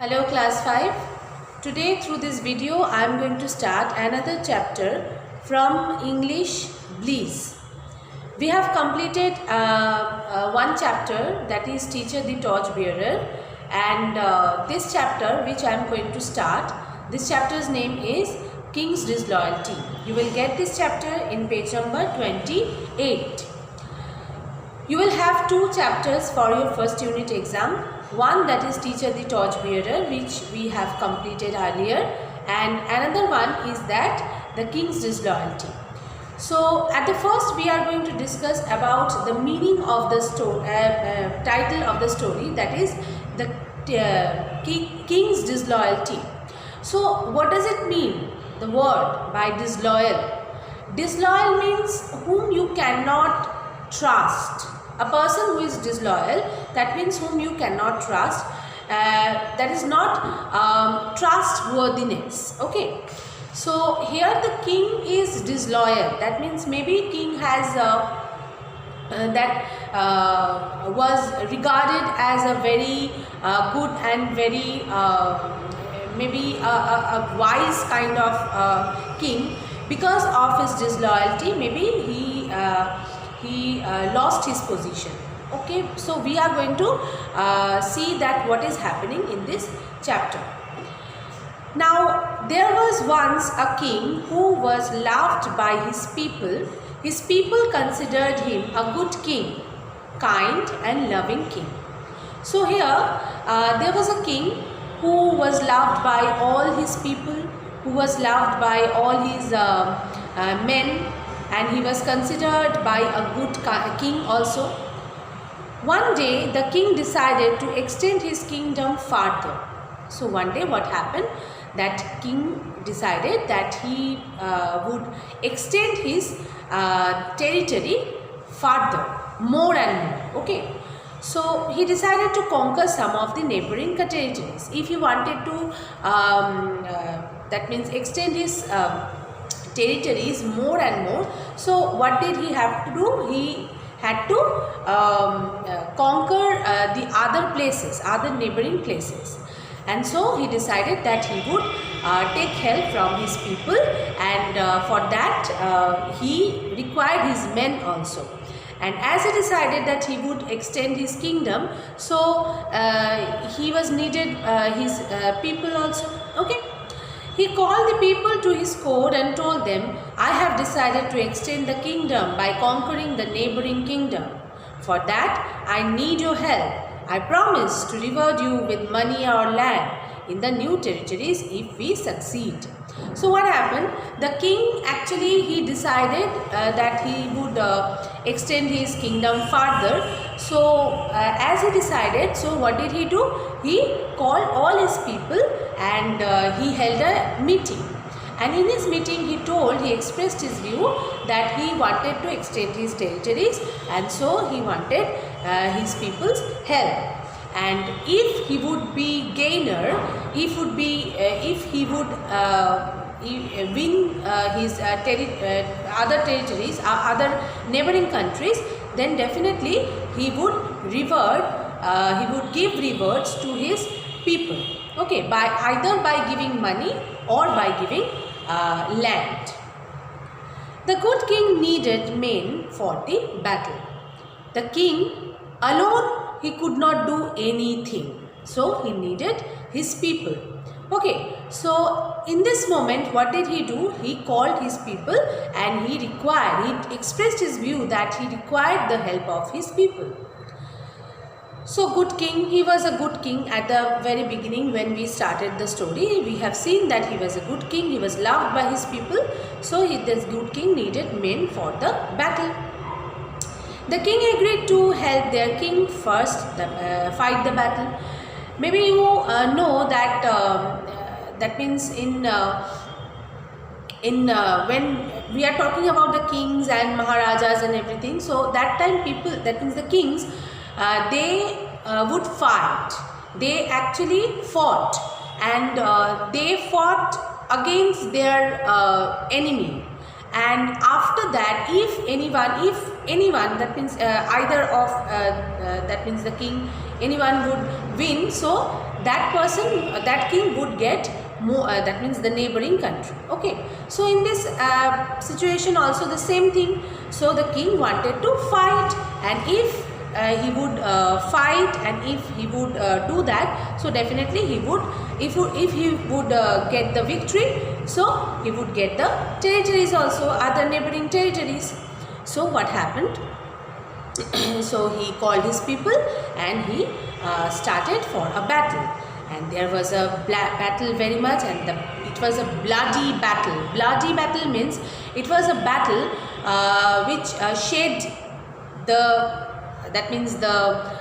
Hello class 5. Today through this video I am going to start another chapter from English Bliss. We have completed one chapter, that is Teacher the Torchbearer, and this chapter which I am going to start, this chapter's name is King's Disloyalty. You will get this chapter in page number 28. You will have two chapters for your first unit exam. One, that is Teacher the Torchbearer, which we have completed earlier, and another one is that the King's Disloyalty. So at the first we are going to discuss about the meaning of the story, title of the story, that is the King's Disloyalty. So what does it mean, the word by disloyal? Disloyal means whom you cannot trust. A person who is disloyal, that means whom you cannot trust. That is not trustworthiness. Okay. So here the king is disloyal. That means maybe king has was regarded as a very good and very maybe a wise kind of king. Because of his disloyalty, maybe he lost his position. Okay, so we are going to see that what is happening in this chapter. Now, there was once a king who was loved by his people. His people considered him a good king, kind and loving king. So here there was a king who was loved by all his people, who was loved by all his men, and he was considered by a good king also. One day the king decided to extend his kingdom farther. So one day what happened? That king decided that he would extend his territory farther, more and more. Okay. So he decided to conquer some of the neighboring territories. If he wanted to, that means extend his territories more and more. So what did he have to do? He had to conquer the other places, other neighboring places. And so he decided that he would take help from his people, and for that he required his men also. And as he decided that he would extend his kingdom, so he was needed his people also. Okay. He called the people to his court and told them, I have decided to extend the kingdom by conquering the neighboring kingdom. For that, I need your help. I promise to reward you with money or land in the new territories if we succeed. So what happened? The king actually he decided that he would extend his kingdom further. So as he decided, so what did he do? He called all his people and he held a meeting. And in his meeting he expressed his view that he wanted to extend his territories, and so he wanted his people's help. And if he would be gainer, if he would win his other territories, other neighboring countries, then definitely he would give rewards to his people. Okay, either by giving money or by giving land. The good king needed men for the battle. The king alone, he could not do anything. So he needed his people. Okay, so in this moment what did he do? He called his people and he expressed his view that he required the help of his people. So good king, he was a good king at the very beginning when we started the story. We have seen that he was a good king, he was loved by his people. So this good king needed men for the battle. The king agreed to help their king first fight the battle. Maybe you know that that means when we are talking about the kings and maharajas and everything, so that time people, that means the kings, they would fight. They actually fought, and they fought against their enemy. And after that, if anyone, that means either of that means the king, anyone would win, so that person, that king would get more, that means the neighboring country. Okay, so in this situation also the same thing. So the king wanted to fight, and if he would fight, and if he would do that, so definitely he would, if he would get the victory, so he would get the territories also, other neighboring territories. So what happened? So he called his people and he started for a battle, and there was a battle very much, and it was a bloody battle. Bloody battle means it was a battle which shed the, that means the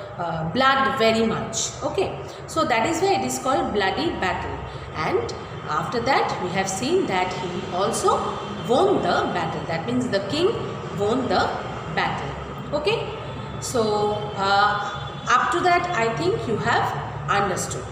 blood very much. Okay, so that is why it is called bloody battle. And after that we have seen that he also won the battle, that means the king won the battle. Okay, so up to that I think you have understood.